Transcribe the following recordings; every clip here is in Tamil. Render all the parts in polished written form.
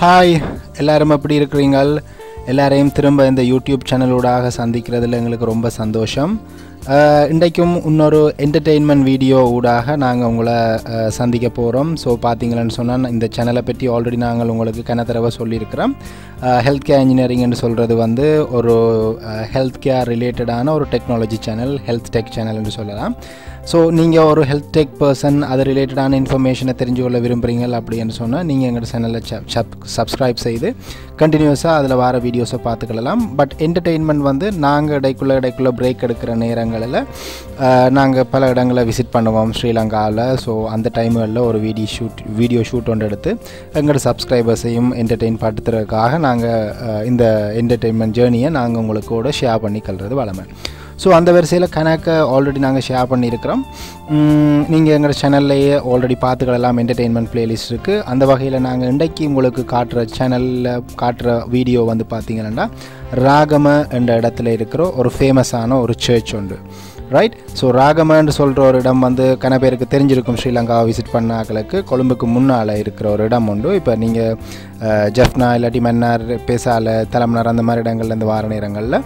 ஹாய் எல்லாரும் எப்படி இருக்கிறீங்கள்? எல்லாரையும் திரும்ப இந்த யூடியூப் சேனலோடாக சந்திக்கிறதுல எங்களுக்கு ரொம்ப சந்தோஷம். இன்றைக்கும் இன்னொரு என்டர்டெயின்மெண்ட் வீடியோ ஊடாக நாங்கள் உங்களை சந்திக்க போகிறோம். ஸோ பார்த்தீங்களன்னு சொன்னால் இந்த சேனலை பற்றி ஆல்ரெடி நாங்கள் உங்களுக்கு கனத்தடவை சொல்லியிருக்கிறோம். ஹெல்த் கேர் இன்ஜினியரிங்னு சொல்கிறது வந்து ஒரு ஹெல்த் கேர் ரிலேட்டடான ஒரு டெக்னாலஜி சேனல், ஹெல்த் டெக் சேனல்னு சொல்லலாம். ஸோ நீங்கள் ஒரு ஹெல்த் டெக் பர்சன், அது ரிலேட்டடான இன்ஃபர்மேஷனை தெரிஞ்சு கொள்ள விரும்புகிறீங்க அப்படின்னு சொன்னால் நீங்கள் எங்கள் சேனலில் சப்ஸ்கிரைப் செய்து கண்டினியூஸாக அதில் வர வீடியோஸை பார்த்துக்கலாம். பட் என்டர்டெயின்மெண்ட் வந்து நாங்கள் இடைக்குள்ளே பிரேக் எடுக்கிற நேரங்களில் நாங்கள் பல இடங்களை விசிட் பண்ணுவோம் ஸ்ரீலங்காவில். ஸோ அந்த டைம்களில் ஒரு வீடியோ ஷூட் ஒன்று எடுத்து எங்களோட சப்ஸ்கிரைபர்ஸையும் என்டர்டெயின் படுத்துறதுக்காக நாங்கள் இந்த என்டர்டெயின்மெண்ட் ஜேர்னியை நாங்கள் உங்களுக்கு கூட ஷேர் பண்ணிக்கொள்வது வளமை. ஸோ அந்த வரிசையில் கணக்கை ஆல்ரெடி நாங்கள் ஷேர் பண்ணியிருக்கிறோம். நீங்கள் எங்கள் சேனல்லையே ஆல்ரெடி பார்த்துக்கலாம், என்டர்டெயின்மெண்ட் பிளேலிஸ்ட் இருக்குது. அந்த வகையில் நாங்கள் இன்றைக்கு உங்களுக்கு சேனலில் காட்டுற வீடியோ வந்து பார்த்திங்கன்னா ராகம என்ற இடத்துல இருக்கிற ஒரு ஃபேமஸான ஒரு சர்ச் உண்டு, ரைட்? ஸோ ராகமன்னு சொல்கிற ஒரு இடம் வந்து கன பேருக்கு தெரிஞ்சிருக்கும். ஸ்ரீலங்காவை விசிட் பண்ணாக்களுக்கு கொழும்புக்கு முன்னால் இருக்கிற ஒரு இடம் உண்டு. இப்போ நீங்கள் ஜெஃப்னா இல்லாட்டி மன்னார், பேசாலை, தலமனார் அந்த மாதிரி இடங்கள்லேருந்து வார நேரங்களில்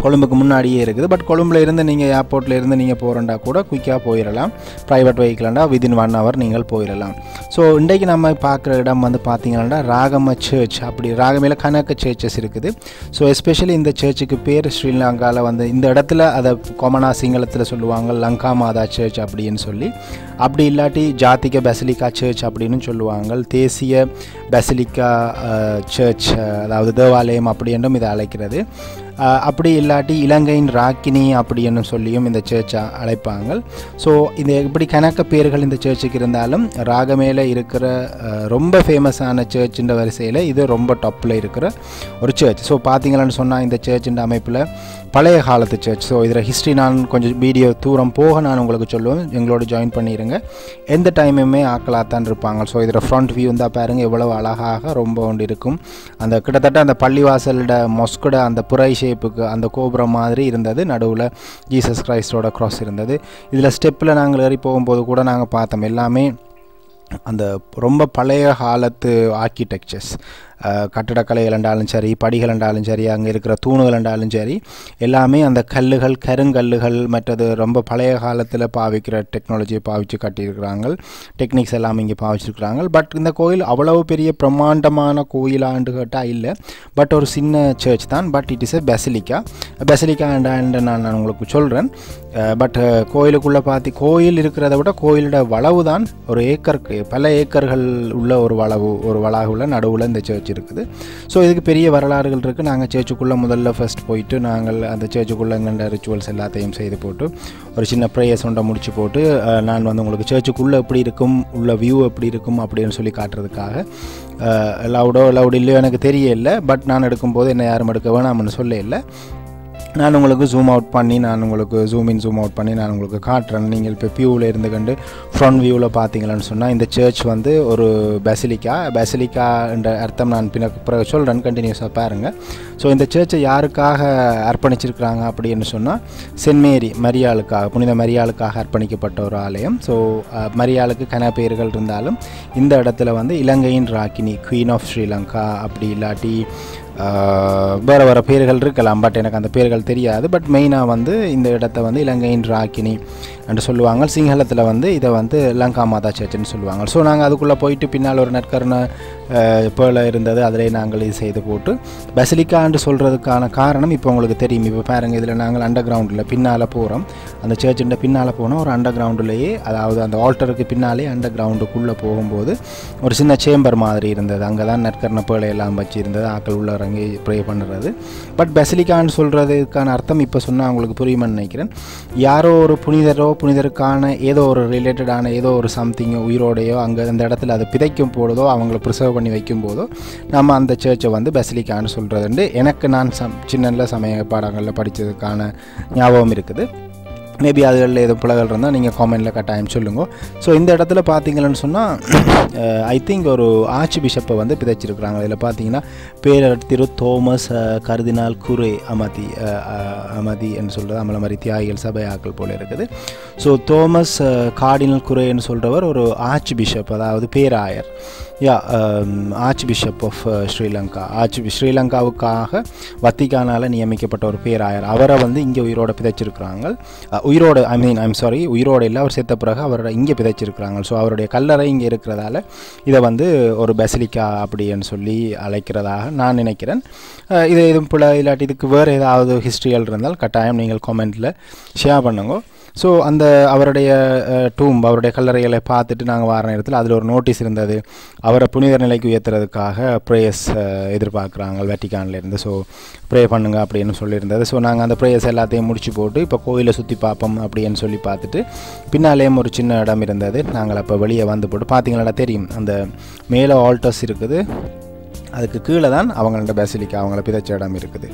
கொழும்புக்கு முன்னாடியே இருக்குது. பட் கொழும்பில் இருந்து நீங்கள் ஏர்போர்ட்டில் இருந்து நீங்கள் போகிறண்டா கூட குயிக்காக போயிடலாம். ப்ரைவேட் வெஹிக்கிள்ண்டா வித்தின் 1 hour நீங்கள் போயிடலாம். ஸோ இன்றைக்கு நம்ம பார்க்குற இடம் வந்து பார்த்திங்கன்னா ராகம சர்ச். அப்படி ராகமையில் கணக்கு சர்ச்சஸ் இருக்குது. ஸோ எஸ்பெஷலி இந்த சர்ச்சுக்கு பேர் ஸ்ரீலங்காவில் வந்து இந்த இடத்துல அதை கொமனா சிங்களத்தில் சொல்லுவாங்க லங்கா மாதா சர்ச் அப்படின்னு சொல்லி. அப்படி இல்லாட்டி ஜாத்திக பெசிலிக்கா சர்ச் அப்படின்னு சொல்லுவாங்க. தேசிய பெசிலிக்கா சர்ச், அதாவது தேவாலயம் அப்படி என்றும் இதை அழைக்கிறது. அப்படி இல்லாட்டி இலங்கையின் ராக்கினி அப்படின்னு சொல்லியும் இந்த சர்ச்சை அழைப்பாங்க. ஸோ இந்த இப்படி கணக்க பேர்கள் இந்த சர்ச்சுக்கு இருந்தாலும் ராகமேல இருக்கிற ரொம்ப ஃபேமஸான சர்ச்சுன்ற வரிசையில் இது ரொம்ப டாப்பில் இருக்கிற ஒரு சர்ச். ஸோ பார்த்தீங்களான்னு சொன்னால் இந்த சர்ச்சுன்ற அமைப்பில் பழைய காலத்து சர்ச். ஸோ இதில் ஹிஸ்ட்ரி நான் கொஞ்சம் வீடியோ தூரம் போக நான் உங்களுக்கு சொல்லுவேன், எங்களோட ஜாயின் பண்ணிடுங்க. எந்த டைமுமே ஆக்கலாத்தான் இருப்பாங்க. ஸோ இதில் ஃப்ரண்ட் வியூ இருந்தால் பாருங்கள் எவ்வளவு அழகாக ரொம்ப ஒன்று இருக்கும். அந்த கிட்டத்தட்ட அந்த பள்ளிவாசலோட மொஸ்கோட அந்த புரை ஷேப்புக்கு அந்த கோபுரம் மாதிரி இருந்தது. நடுவில் ஜீசஸ் கிரைஸ்டோட க்ராஸ் இருந்தது. இதில் ஸ்டெப்பில் நாங்கள் ஏறி போகும்போது கூட நாங்கள் பார்த்தோம் எல்லாமே அந்த ரொம்ப பழைய காலத்து ஆர்கிடெக்சர்ஸ். கட்டடக்கலைகள் என்றாலும் சரி, படிகள் என்றாலும் சரி, அங்கே இருக்கிற தூணுகள் என்றாலும் சரி, எல்லாமே அந்த கல்லுகள், கருங்கல்லுகள், மற்றது ரொம்ப பழைய காலத்தில் பாவிக்கிற டெக்னாலஜியை பாவித்து கட்டியிருக்கிறாங்க. டெக்னிக்ஸ் எல்லாம் இங்கே பாவிச்சிருக்கிறாங்க. பட் இந்த கோயில் அவ்வளவு பெரிய பிரம்மாண்டமான கோயிலாண்டு கேட்டால் இல்லை. பட் ஒரு சின்ன சர்ச் தான். But it is a basilica என்ற நான் உங்களுக்கு சொல்கிறேன். பட் கோயிலுக்குள்ளே கோயில் இருக்கிறத விட கோயிலோட வளவு தான் ஒரு ஏக்கருக்கு பல ஏக்கர்கள் உள்ள ஒரு வளாகுள்ள நடுவில் இந்த சர்ச் இருக்குது. ஸோ இதுக்கு பெரிய வரலாறுகள் இருக்குது. நாங்கள் சர்ச்சுக்குள்ளே முதல்ல ஃபர்ஸ்ட் போயிட்டு நாங்கள் அந்த சர்ச்சுக்குள்ளே எங்கள்ட ரிச்சுவல்ஸ் எல்லாத்தையும் செய்து போட்டு ஒரு சின்ன ப்ரேயர்ஸ் ஒன்றை முடிச்சு போட்டு நான் வந்து உங்களுக்கு சர்ச்சுக்குள்ளே எப்படி இருக்கும், உள்ள வியூ எப்படி இருக்கும் அப்படின்னு சொல்லி காட்டுறதுக்காக லவுடோ இல்லையோ எனக்கு தெரியல. பட் நான் எடுக்கும்போது என்ன யாரும் எடுக்க வேணாம்னு சொல்ல இல்லை. நான் உங்களுக்கு ஜூம் அவுட் பண்ணி நான் உங்களுக்கு காட்டுறேன். நீங்கள் இப்போ வியூவில் இருந்து கண்டு ஃப்ரண்ட் வியூவில் பார்த்தீங்களான்னு சொன்னால் இந்த சர்ச் வந்து ஒரு பெசிலிக்கா என்ற அர்த்தம் நான் பிறகு சொல்கிறேன், கண்டினியூஸாக பாருங்கள். ஸோ இந்த சர்ச்சை யாருக்காக அர்ப்பணிச்சிருக்கிறாங்க அப்படின்னு சொன்னால் சென்ட் மேரி மரியாளுக்காக, புனித மரியாளுக்காக அர்ப்பணிக்கப்பட்ட ஒரு ஆலயம். ஸோ மரியாளுக்கு கன பேர்கள் இருந்தாலும் இந்த இடத்துல வந்து இலங்கையின் ராக்கினி, குவீன் ஆஃப் ஸ்ரீலங்கா, அப்படி இல்லாட்டி வேறு பேர்கள் இருக்கலாம். பட் எனக்கு அந்த பேர்கள் தெரியாது. பட் மெயினாக வந்து இந்த இடத்த வந்து இலங்கையின் ராக்கினி என்று சொல்லுவாங்க. சிங்களத்தில் வந்து இதை வந்து லங்கா மாதா சர்ச்சுன்னு சொல்லுவாங்க. ஸோ நாங்கள் அதுக்குள்ளே போயிட்டு பின்னால் ஒரு நற்கருணை பேழை இருந்தது, அதிலே நாங்கள் இது செய்து போட்டு பெசிலிக்கான்னு சொல்கிறதுக்கான காரணம் இப்போ உங்களுக்கு தெரியும். இப்போ பாருங்கள், இதில் நாங்கள் அண்டர் கிரவுண்டில் பின்னால் போகிறோம். அந்த சர்ச்சுன்ற பின்னால் போனால் ஒரு அண்டர் கிரவுண்டுலேயே, அதாவது அந்த ஆல்டருக்கு பின்னாலே அண்டர் கிரவுண்டுக்குள்ளே போகும்போது ஒரு சின்ன சேம்பர் மாதிரி இருந்தது. அங்கே தான் நற்கருணை பேழை எல்லாம் வச்சு இருந்தது, ஆக்கள் உள்ள இறங்கி ப்ரே பண்ணுறது. பட் பெசிலிக்கான்னு சொல்கிறதுக்கான அர்த்தம் இப்போ சொன்னால் அவங்களுக்கு புரியுமென்னு நினைக்கிறேன். யாரோ ஒரு புனிதருக்கான ஏதோ ஒரு ரிலேட்டடான ஏதோ ஒரு சம்திங் உயிரோடையோ அங்கே அந்த இடத்துல அது பிதைக்கும் போதோ அவங்கள ப்ரிசர்வ் பண்ணி வைக்கும்போதோ நம்ம அந்த சர்ச்சை வந்து பெசிலிக்கான்னு சொல்கிறதுண்டு எனக்கு நான் சின்ன சமய பாடங்களில் படித்ததுக்கான ஞாபகம் இருக்குது. மேபி அதுகளில் எதுவும் பிள்ளைகள் இருந்தால் நீங்கள் காமெண்டில் கட்டாயம் சொல்லுங்கள். ஸோ இந்த இடத்துல பார்த்தீங்கன்னு சொன்னால் ஐ திங்க் ஒரு ஆர்ச் பிஷப்பை வந்து பிதைச்சிருக்கிறாங்க. இதில் பார்த்தீங்கன்னா பேரர் திரு தோமஸ் கர்தினால் குரே அமதி என்று சொல்கிறது நம்மள மாதிரி தியாகிகள் சபை ஆக்கள் போல் இருக்குது. ஸோ தோமஸ் கார்டினல் குரேன்னு சொல்கிறவர் ஒரு ஆர்ச் பிஷப், அதாவது பேராயர். ஆர்ச் பிஷப் ஆஃப் ஸ்ரீலங்கா, ஸ்ரீலங்காவுக்காக வத்திக்கானால் நியமிக்கப்பட்ட ஒரு பேராயர். அவரை வந்து இங்கே உயிரோடு பிதைச்சிருக்கிறாங்க. உயிரோடு இல்லை, அவர் செத்த பிறகு அவரோட இங்கே பிதைச்சிருக்கிறாங்க. ஸோ அவருடைய கல்லறை இங்கே இருக்கிறதால இதை வந்து ஒரு பெசிலிக்கா அப்படின்னு சொல்லி அழைக்கிறதாக நான் நினைக்கிறேன். இது எதுவும் பிள்ளை இல்லாட்டி இதுக்கு வேறு ஏதாவது ஹிஸ்ட்ரிகள் இருந்தால் கட்டாயம் நீங்கள் கமெண்ட்டில் ஷேர் பண்ணுங்க. ஸோ அந்த அவருடைய அவருடைய கல்லறைகளை பார்த்துட்டு நாங்கள் வர நேரத்தில் அதில் ஒரு நோட்டீஸ் இருந்தது, அவரை புனித நிலைக்கு உயர்த்துறதுக்காக ப்ரேயர்ஸ் எதிர்பார்க்குறாங்க வெட்டிக்கான்லேருந்து. ஸோ ப்ரே பண்ணுங்க அப்படின்னு சொல்லியிருந்தது. ஸோ நாங்கள் அந்த ப்ரேயர்ஸ் எல்லாத்தையும் முடிச்சு போட்டு இப்போ கோயிலை சுற்றி பார்ப்போம் அப்படின்னு சொல்லி பார்த்துட்டு பின்னாலேயும் ஒரு சின்ன இடம் இருந்தது. நாங்கள் அப்போ வெளியே வந்து போட்டு பார்த்தீங்களா தெரியும், அந்த மேலே ஆல்டர்ஸ் இருக்குது, அதுக்கு கீழே தான் அவங்களோட பெசிலிக்கா, அவங்கள பிதைச்ச இடம் இருக்குது,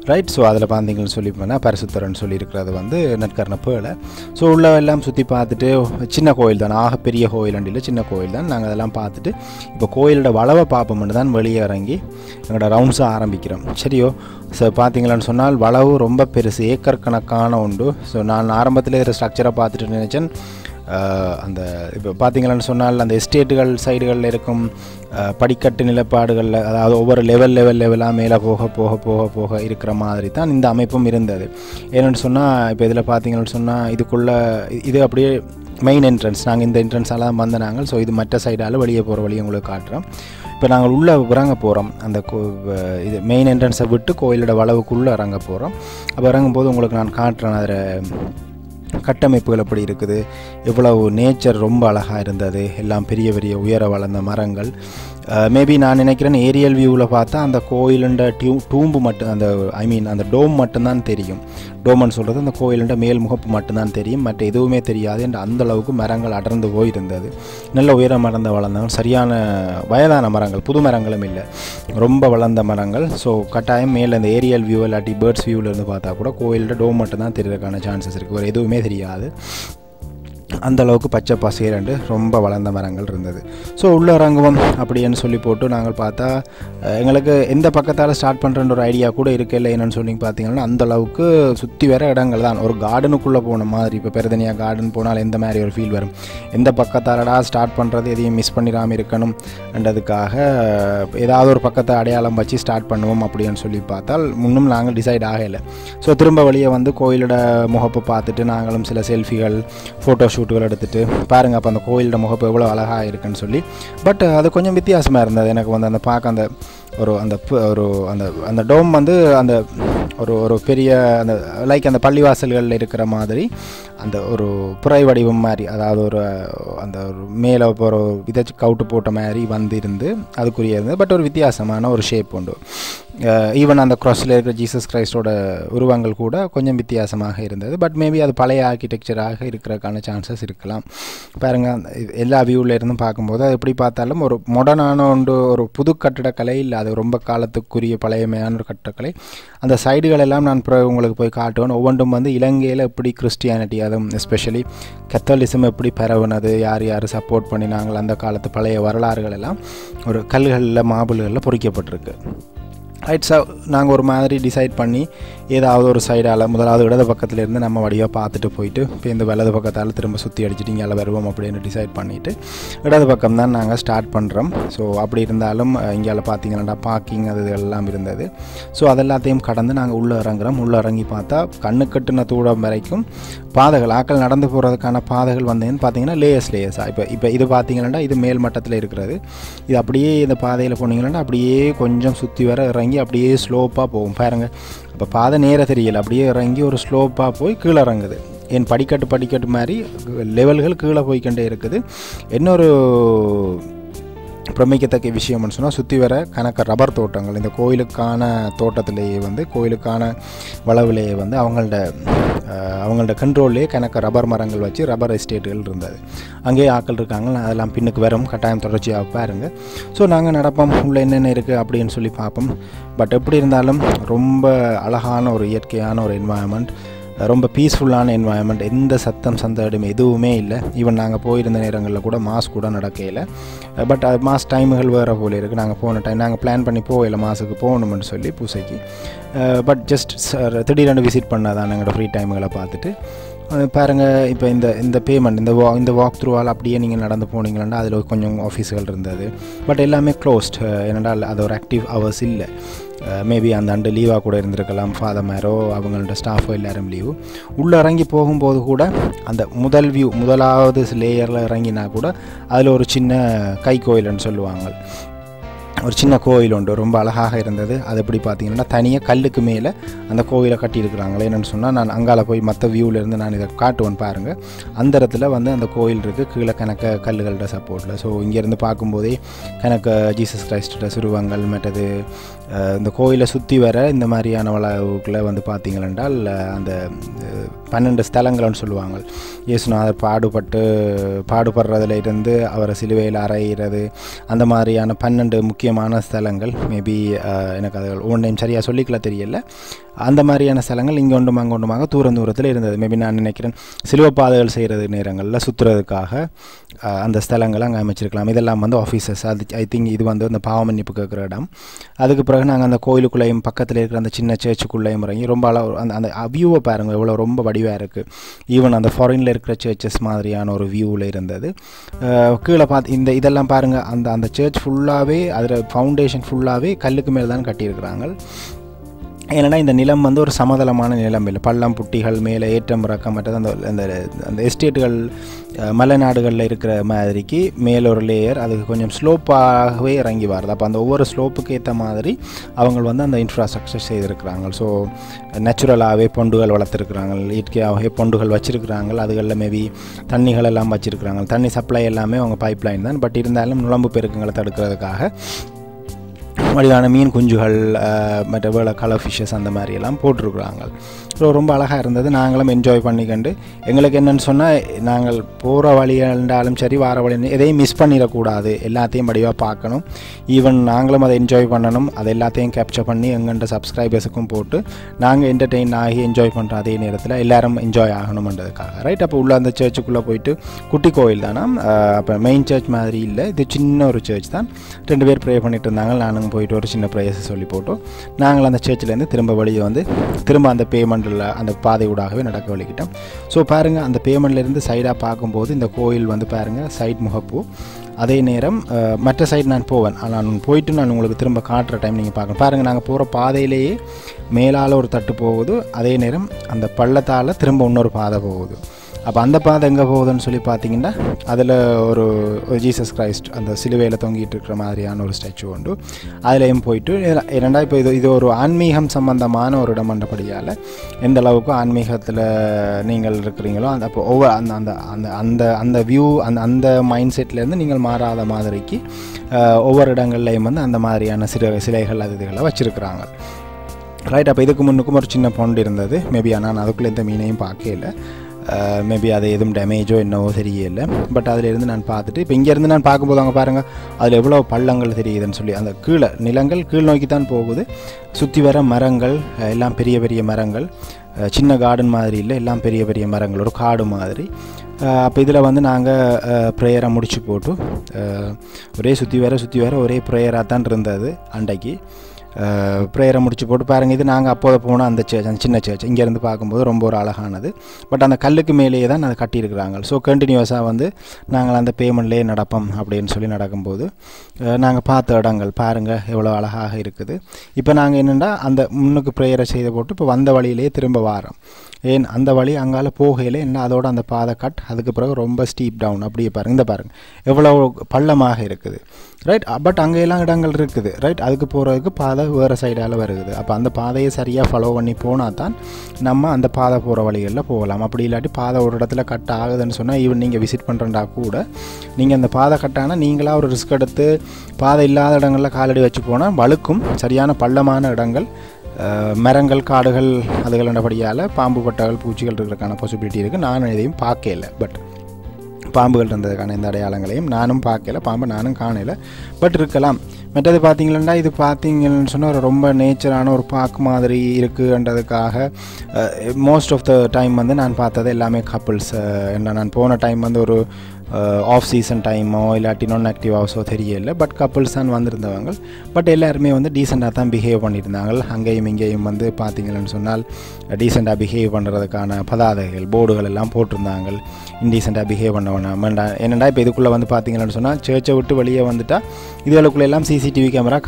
ரைட். ஸோ அதில் பார்த்தீங்கன்னு சொல்லி போனால் பரிசுத்தரன் சொல்லியிருக்கிறது வந்து நற்கரண பேழை. ஸோ உள்ள எல்லாம் சுற்றி பார்த்துட்டு சின்ன கோயில் தான், பெரிய கோயில் அண்டியில் சின்ன கோயில் தான். நாங்கள் அதெல்லாம் பார்த்துட்டு இப்போ கோயிலோட வளவை பார்ப்போம்னு தான் வெளியே இறங்கி எங்களோட ரவுண்ட்ஸாக ஆரம்பிக்கிறோம். சரியோ, ஸோ பார்த்தீங்களான்னு சொன்னால் வளவு ரொம்ப பெருசு, ஏக்கர் கணக்கான உண்டு. ஸோ நான் ஆரம்பத்தில் இருக்கிற ஸ்ட்ரக்சரை பார்த்துட்டு நினச்சேன், அந்த இப்போ பார்த்தீங்களான்னு சொன்னால் அந்த எஸ்டேட்டுகள் சைடுகளில் இருக்கும் படிக்கட்டு நிலப்பாடுகளில், அதாவது ஒவ்வொரு லெவலாக மேலே போக போக போக போக இருக்கிற மாதிரி தான் இந்த அமைப்பும் இருந்தது. ஏன்னு சொன்னால் இப்போ இதில் பார்த்தீங்கன்னு சொன்னால் இதுக்குள்ளே இது அப்படியே மெயின் என்ட்ரன்ஸ், நாங்கள் இந்த என்ட்ரன்ஸால் தான் வந்த நாங்கள். ஸோ இது மற்ற சைடால் வெளியே போகிற வழி உங்களுக்கு காட்டுறோம். இப்போ நாங்கள் உள்ளே இறங்க போகிறோம், அந்த இது மெயின் என்ட்ரன்ஸை விட்டு கோயிலோட வளவுக்குள்ளே இறங்க போகிறோம். அப்போ இறங்கும்போது உங்களுக்கு நான் காட்டுறேன் அதில் கட்டமைப்புகள் எப்படி இருக்குது, எவ்வளவு நேச்சர் ரொம்ப அழகாக இருந்தது, எல்லாம் பெரிய பெரிய உயர வளர்ந்த மரங்கள். மேபி நான் நினைக்கிறேன் ஏரியல் வியூவில் பார்த்தா அந்த கோயிலுண்ட டூம்பு மட்டும், அந்த டோம் மட்டும்தான் தெரியும். டோம்னு சொல்கிறது அந்த கோயிலுண்ட மேல் முகப்பு மட்டும்தான் தெரியும், மற்ற எதுவுமே தெரியாது. என்ற அந்தளவுக்கு மரங்கள் அடர்ந்து போயிருந்தது, நல்ல உயர மரந்த வளர்ந்தவங்க, சரியான வயதான மரங்கள், புது மரங்களும் இல்லை, ரொம்ப வளர்ந்த மரங்கள். ஸோ கட்டாயம் மேலே இந்த ஏரியல் வியூ இல்லாட்டி பேர்ட்ஸ் வியூவில் இருந்து பார்த்தா கூட கோயிலோட டோம் மட்டும்தான் தெரியறதுக்கான சான்சஸ் இருக்குது, வேறு எதுவுமே தெரியாது. அந்தளவுக்கு பச்சை பசேரண்டு ரொம்ப வளர்ந்த மரங்கள் இருந்தது. ஸோ உள்ளே இறங்குவோம் அப்படின்னு சொல்லி போட்டு நாங்கள் பார்த்தா எங்களுக்கு எந்த பக்கத்தால் ஸ்டார்ட் பண்ணுறன்ற ஒரு ஐடியா கூட இல்லை. என்னென்னு சொல்லி பார்த்தீங்கன்னா அந்தளவுக்கு சுற்றி வர இடங்கள் தான், ஒரு கார்டனுக்குள்ளே போன மாதிரி. இப்போ பெருதனியாக கார்டன் போனால் எந்த மாதிரி ஒரு ஃபீல் வரும், எந்த பக்கத்தாலடா ஸ்டார்ட் பண்ணுறது, எதையும் மிஸ் பண்ணிடாமல் இருக்கணும்ன்றதுக்காக ஏதாவது ஒரு பக்கத்தை அடையாளம் வச்சு ஸ்டார்ட் பண்ணுவோம் அப்படின்னு சொல்லி பார்த்தால் முன்னும் நாங்கள் டிசைட் ஆகலை. ஸோ திரும்ப வெளியே வந்து கோயிலோட முகப்பை பார்த்துட்டு நாங்களும் சில செல்ஃபிகள், ஃபோட்டோ ஷூட்டுகள் எடுத்துகிட்டு பாருங்கள் அப்போ அந்த கோயிலோட முகப்பு எவ்வளோ அழகாக இருக்குன்னு சொல்லி. பட் அது கொஞ்சம் வித்தியாசமாக இருந்தது எனக்கு வந்து அந்த பார்க்க அந்த டோம் வந்து அந்த ஒரு பெரிய அந்த அந்த பள்ளிவாசல்களில் இருக்கிற மாதிரி அந்த ஒரு புரை வடிவம் மாதிரி, அதாவது அந்த ஒரு மேலே ஒரு விதைச்சு கவுட்டு போட்ட மாதிரி வந்து இருந்து அதுக்குரிய இருந்தது. பட் ஒரு வித்தியாசமான ஒரு ஷேப் உண்டு. ஈவன் அந்த க்ராஸில் இருக்கிற ஜீசஸ் கிரைஸ்டோட உருவங்கள் கூட கொஞ்சம் வித்தியாசமாக இருந்தது. பட் மேபி அது பழைய ஆர்கிடெக்சராக இருக்கிறதுக்கான சான்சஸ் இருக்கலாம். பாருங்கள் எல்லா வியூவில் இருந்தும் பார்க்கும்போது அது எப்படி பார்த்தாலும் ஒரு மாடர்னான ஒரு புது கட்டடக்கலை இல்லை, அது ரொம்ப காலத்துக்குரிய பழையமையான ஒரு கட்டடக்கலை. அந்த சைடுகள் எல்லாம் நான் உங்களுக்கு போய் காட்டுவேன். ஒவ்வொன்றும் வந்து இலங்கையில் எப்படி கிறிஸ்டியானிட்டி, அதுவும் எஸ்பெஷலி கத்தோலிசம் எப்படி பரவுனது, யார் யார் சப்போர்ட் பண்ணினாங்கள், அந்த காலத்து பழைய வரலாறுகள் எல்லாம் ஒரு கல்களில் மார்பிள்களில் பொறிக்கப்பட்டிருக்கு. ரைட். ஸோ நாங்கள் ஒரு மாதிரி டிசைட் பண்ணி ஏதாவது ஒரு சைடால் முதலாவது இடது பக்கத்துலேருந்து நம்ம வடிவாக பார்த்துட்டு போயிட்டு இப்போ இந்த வலது பக்கத்தால் திரும்ப சுற்றி அடிச்சுட்டு இங்கே வருவோம் அப்படின்னு டிசைட் பண்ணிவிட்டு இடது பக்கம் தான் நாங்கள் ஸ்டார்ட் பண்ணுறோம். ஸோ அப்படி இருந்தாலும் இங்கே பார்த்தீங்கன்னா பார்க்கிங் அது எல்லாம் இருந்தது. ஸோ அதெல்லாத்தையும் கடந்து நாங்கள் உள்ளே இறங்குறோம். உள்ளே இறங்கி பார்த்தா கண்ணு கட்டுன தூரம் வரைக்கும் பாதைகள், ஆக்கள் நடந்து போகிறதுக்கான பாதைகள் வந்தேன்னு பார்த்தீங்கன்னா லேயர்ஸாக. இப்போ இது பார்த்தீங்கன்னா இது மேல் மட்டத்தில் இருக்கிறது. இது அப்படியே இந்த பாதையில் போனீங்கன்னா அப்படியே கொஞ்சம் சுற்றி வர இறங்கி அப்படியே ஸ்லோப்பாக போகும் பாருங்கள். இப்போ பாதை நேராக தெரியலை, அப்படியே இறங்கி ஒரு ஸ்லோப்பாக போய் கீழே இறங்குது. என் படிக்கட்டு மாதிரி லெவல்கள் கீழே போய்கிட்டே இருக்குது. இன்னொரு பிரமிக்கத்தக்க விஷயம்னு சொன்னால் சுற்றி வர கணக்க ரப்பர் தோட்டங்கள். இந்த கோயிலுக்கான தோட்டத்திலேயே வந்து கோயிலுக்கான வளவிலேயே வந்து அவங்களோட கண்ட்ரோல்லே கணக்க ரப்பர் மரங்கள் வச்சு ரப்பர் எஸ்டேட்டுகள் இருந்தது. அங்கேயே ஆக்கள் இருக்காங்க. அதெல்லாம் பின்னுக்கு வரும், கட்டாயம் தொடர்ச்சியாக பாருங்கள். ஸோ நாங்கள் நடப்போம், உள்ளே என்னென்ன இருக்குது அப்படின்னு சொல்லி பார்ப்போம். பட் எப்படி இருந்தாலும் ரொம்ப அழகான ஒரு இயற்கையான ஒரு என்வாயன்மெண்ட், ரொம்ப பீஸ்ஃபுல்லான என்வாயன்மெண்ட், எந்த சத்தம் சந்தடும் எதுவுமே இல்லை. ஈவன் நாங்கள் போயிருந்த நேரங்களில் கூட மாஸ் கூட நடக்கையில். பட் அது மாஸ் டைமுகள் வேறு போல இருக்குது. நாங்கள் போன டைம் நாங்கள் பிளான் பண்ணி போகல மாசுக்கு போகணும்னு சொல்லி பூசைக்கு. பட் ஜஸ்ட் திடீரென்று விசிட் பண்ணாதான் எங்களோட ஃப்ரீ டைமுகளை பார்த்துட்டு பாருங்கள் இப்போ இந்த பேமெண்ட் இந்த வாக் த்ரூவால் அப்படியே நீங்கள் நடந்து போனீங்கன்னா அதில் கொஞ்சம் ஆஃபீஸுகள் இருந்தது. பட் எல்லாமே க்ளோஸ்ட். ஏனென்றால் அது ஒரு ஆக்டிவ் ஹவர்ஸ் இல்லை. மேபி அந்த அண்டு லீவாக கூட இருந்திருக்கலாம். ஃபாதர் மேரோ அவங்களோட ஸ்டாஃபோ எல்லோரும் லீவு. உள்ளே இறங்கி போகும்போது கூட அந்த முதலாவது லேயரில் இறங்கினா கூட அதில் ஒரு சின்ன கை கோயில்னு சொல்லுவாங்க. ஒரு சின்ன கோயில் உண்டு, ரொம்ப அழகாக இருந்தது. அது எப்படி பார்த்தீங்கன்னா தனியாக கல்லுக்கு மேலே அந்த கோயிலை கட்டியிருக்கிறாங்களே. என்னென்னு சொன்னால் நான் அங்கால போய் மற்ற வியூவிலேருந்து நான் இதை காட்டுவேன் பாருங்கள். அந்த இடத்துல வந்து அந்த கோயில் இருக்குது, கீழே கணக்க கல்லுகளோட சப்போர்ட்டில். ஸோ இங்கேருந்து பார்க்கும்போதே கணக்க ஜீசஸ் கிரைஸ்டோட சிறுவங்கள் மற்றது இந்த கோயிலை சுற்றி வர இந்த மாதிரியான வளவுக்குள்ளே வந்து பார்த்தீங்களென்றால் அந்த 12 ஸ்தலங்கள்னு சொல்லுவாங்க. இயேசுநாதர் பாடுபடுறதுல இருந்து அவரை சிலுவையில் அறையிறது, அந்த மாதிரியான 12 முக்கியமான ஸ்தலங்கள். மேபி எனக்கு அது ஒன் டைம் சரியாக சொல்லிக்கல தெரியல. அந்த மாதிரியான ஸ்தலங்கள் இங்கே ஒன்றுமாக தூரத்தில் இருந்தது. மேபி நான் நினைக்கிறேன் சிலுவை பாதைகள் செய்கிறது நேரங்களில் சுற்றுறதுக்காக அந்த ஸ்தலங்களை அங்கே அமைச்சிருக்கலாம். இதெல்லாம் வந்து ஆஃபீஸஸ். அது ஐ திங்க் இது வந்து அந்த பாவ மன்னிப்பு கேட்குற இடம். அதுக்கு பிறகு நாங்கள் அந்த கோயிலுக்குள்ளேயும் பக்கத்தில் இருக்கிற அந்த சின்ன சர்ச்சுக்குள்ளேயும் இறங்கி ரொம்ப அந்த வியூவை பாருங்கள் எவ்வளோ ரொம்ப வடிவாக இருக்குது. ஈவன் அந்த ஃபாரினில் இருக்கிற சர்ச்சஸ் மாதிரியான ஒரு வியூவில் இருந்தது. கீழே பார்த்து இதெல்லாம் பாருங்கள். அந்த சர்ச் ஃபுல்லாகவே அதில் ஃபவுண்டேஷன் ஃபுல்லாகவே கல்லுக்கு மேலே தான் கட்டியிருக்கிறாங்க. ஏன்னா இந்த நிலம் வந்து ஒரு சமதளமான நிலம் இல்லை. பள்ளம் புட்டிகள் மேலே ஏற்றம் இறக்கம் மற்றது அந்த எஸ்டேட்டுகள் மலைநாடுகளில் இருக்கிற மாதிரிக்கு மேலே ஒரு லேயர் அதுக்கு கொஞ்சம் ஸ்லோப்பாகவே இறங்கி வருது. அப்போ அந்த ஒவ்வொரு ஸ்லோப்புக்கு ஏற்ற மாதிரி அவங்க வந்து அந்த இன்ஃப்ராஸ்ட்ரக்சர் செய்திருக்கிறாங்க. ஸோ நேச்சுரலாகவே பொண்டுகள் வளர்த்துருக்குறாங்க, இயற்கையாகவே பொண்டுகள் வச்சுருக்குறாங்க. அதுகளில் மேபி தண்ணிகள் எல்லாம் வச்சுருக்குறாங்க. தண்ணி சப்ளை எல்லாமே அவங்க பைப் லைன் தான். பட் இருந்தாலும் நுழம்பு பெருக்கங்களை தடுக்கிறதுக்காக வடிவான மீன் குஞ்சுகள் மற்ற வேலை கலர் ஃபிஷ்ஷஸ் அந்த மாதிரியெல்லாம் போட்டிருக்குறாங்க. ஸோ ரொம்ப அழகாக இருந்தது. நாங்களும் என்ஜாய் பண்ணிக்கண்டு எங்களுக்கு என்னென்னு சொன்னால் நாங்கள் போகிற வழி இருந்தாலும் சரி வார வழி எதையும் மிஸ் பண்ணிடக்கூடாது, எல்லாத்தையும் வடிவாக பார்க்கணும். ஈவன் நாங்களும் அதை என்ஜாய் பண்ணணும். அதை எல்லாத்தையும் கேப்சர் பண்ணி எங்கள்கிட்ட சப்ஸ்கிரைபர்ஸுக்கும் போட்டு நாங்கள் என்டர்டெயின் ஆகி என்ஜாய் பண்ணுற அதே நேரத்தில் எல்லோரும் என்ஜாய் ஆகணும்ன்றதுக்காக. ரைட். அப்போ உள்ள அந்த சர்ச்சுக்குள்ளே போயிட்டு குட்டி கோயில் தானே, அப்போ மெயின் சர்ச் மாதிரி இல்லை, இது சின்ன ஒரு சர்ச் தான். 2 பேர் ப்ரே பண்ணிட்டு இருந்தாங்க. நானும் போயிட்டு ஒரு சின்ன ப்ரேயர்ஸை சொல்லி போட்டோம். நாங்கள் அந்த சர்ச்சிலேருந்து திரும்ப வெளியே வந்து திரும்ப அந்த பேமெண்ட்டில் அந்த பாதை ஊடாகவே நடக்க வலிக்கிட்டோம். ஸோ பாருங்கள் அந்த பேமெண்ட்லேருந்து சைடாக பார்க்கும்போது இந்த கோயில் வந்து பாருங்கள் சைட் முகப்பு. அதே நேரம் மற்ற சைடு நான் போவேன். ஆனால் நான் போயிட்டு நான் உங்களுக்கு திரும்ப காட்டுற டைம் நீங்கள் பார்க்கணும். பாருங்கள் நாங்கள் போகிற பாதையிலேயே மேலால் ஒரு தட்டு போகுது, அதே நேரம் அந்த பள்ளத்தால் திரும்ப இன்னொரு பாதை போகுது. அப்போ அந்த பாதை எங்கே போகுதுன்னு சொல்லி பார்த்தீங்கன்னா அதில் ஒரு ஜீசஸ் கிரைஸ்ட் அந்த சிலுவையில் தொங்கிட்டு இருக்கிற மாதிரியான ஒரு ஸ்டாச்சு உண்டு. அதிலையும் போயிட்டு ஏன்னா இப்போ இது ஒரு ஆன்மீகம் சம்பந்தமான ஒரு இடமன்றபடியால் எந்த அளவுக்கு ஆன்மீகத்தில் நீங்கள் இருக்கிறீங்களோ அந்த அப்போ ஒவ்வொரு அந்த அந்த அந்த அந்த வியூ அந்த மைண்ட் செட்லேருந்து நீங்கள் மாறாத மாதிரிக்கு ஒவ்வொரு இடங்கள்லையும் வந்து அந்த மாதிரியான சிலைகள் இதுகளை வச்சுருக்குறாங்க. ரைட். அப்போ இதுக்கு முன்னுக்கும் ஒரு சின்ன பொண்டு இருந்தது. மேபி ஆனால் அதுக்குள்ளே இந்த மீனையும் பார்க்கல. மேபி அது எதுவும் டேமேஜோ என்னவோ தெரியல. பட் அதிலிருந்து நான் பார்த்துட்டு இப்போ இங்கேருந்து நான் பார்க்கும்போது அங்கே பாருங்கள் அதில் எவ்வளோ பள்ளங்கள் தெரியுதுன்னு சொல்லி அந்த நிலங்கள் கீழ் நோக்கி தான் போகுது. சுற்றி வர மரங்கள் எல்லாம் பெரிய பெரிய மரங்கள், சின்ன கார்டன் மாதிரி இல்லை, எல்லாம் பெரிய பெரிய மரங்கள், ஒரு காடு மாதிரி. அப்போ இதில் வந்து நாங்கள் ப்ரேயரை முடிச்சு போட்டு ஒரே சுற்றி வர ஒரே ப்ரேயராக தான் இருந்தது அன்றைக்கு. ப்ரேயரை முடிச்சு போட்டு பாருங்கள். இது நாங்கள் அப்போது போனால் அந்த சர்ச், அந்த சின்ன சர்ச் இங்கேருந்து பார்க்கும்போது ரொம்ப ஒரு அழகானது. பட் அந்த கல்லுக்கு மேலேயே தான் அதை கட்டியிருக்கிறாங்க. ஸோ கண்டினியூஸாக வந்து நாங்கள் அந்த பேமெண்ட்லேயே நடப்போம் அப்படின்னு சொல்லி நடக்கும்போது நாங்கள் பார்த்த இடங்கள் பாருங்கள் எவ்வளோ அழகாக இருக்குது. இப்போ நாங்கள் என்னென்னா அந்த முன்னுக்கு ப்ரேயரை செய்து போட்டு இப்போ வந்த வழியிலேயே திரும்ப வாரோம். ஏன் அந்த வழி அங்கால போகையில் என்ன அதோட அந்த பாதை கட், அதுக்கு பிறகு ரொம்ப ஸ்டீப் டவுன். அப்படியே பாருங்கள், இந்த பாருங்கள் எவ்வளோ பள்ளமாக இருக்குது. ரைட். பட் அங்கெல்லாம் இடங்கள் இருக்குது. ரைட். அதுக்கு போகிறதுக்கு பாதை வேறு சைடால் வருது. அப்போ அந்த பாதையை சரியாக ஃபாலோ பண்ணி போனால் தான் நம்ம அந்த பாதை போகிற வழிகளில் போகலாம். அப்படி இல்லாட்டி பாதை ஒரு இடத்துல கட் ஆகுதுன்னு சொன்னால் ஈவன் நீங்கள் விசிட் பண்ணுறா கூட நீங்கள் அந்த பாதை கட்டானால் நீங்களாக ஒரு ரிஸ்க் எடுத்து பாதை இல்லாத இடங்களில் காலடி வச்சு போனால் வழுக்கும். சரியான பள்ளமான இடங்கள், மரங்கள், காடுகள் அதுகளபடியால் பாம்பு பட்டகள் பூச்சிகள் இருக்கிறதுக்கான பாசிபிலிட்டி இருக்குது. நானும் எதையும் பார்க்கல. பட் பாம்புகள் இருந்ததுக்கான இந்த அடையாளங்களையும் நானும் பார்க்கல, பாம்பு நானும் காணலை. பட் இருக்கலாம். மற்றது பார்த்தீங்கன்னா இது பார்த்தீங்கன்னு சொன்னால் ரொம்ப நேச்சரான ஒரு பார்க் மாதிரி இருக்குன்றதுக்காக மோஸ்ட் ஆஃப் த டைம் வந்து நான் பார்த்தது எல்லாமே கப்புள்ஸ். என்ன நான் போன டைம் வந்து ஒரு ஆஃப் சீசன் டைமோ இல்லாட்டி நான் ஆக்டிவ் ஹவுஸோ தெரியல. பட் கப்புள்ஸ் தான் வந்திருந்தவங்க. பட் எல்லாருமே வந்து டீசெண்டாக தான் பிஹேவ் பண்ணியிருந்தாங்க. அங்கேயும் இங்கேயும் வந்து பார்த்தீங்கன்னு சொன்னால் டீசெண்டாக பிஹேவ் பண்ணுறதுக்கான பதாதைகள் போர்டுகள் எல்லாம் போட்டிருந்தாங்க. இன்டீசெண்டாக பிஹேவ் பண்ண வேண்டாம். என்னென்னா இப்போ இதுக்குள்ளே வந்து பார்த்தீங்கன்னு சொன்னால் சர்ச்சை விட்டு வெளியே வந்துட்டால் இதுகளுக்குள்ளே எல்லாம் சிசிடிவி கேமரா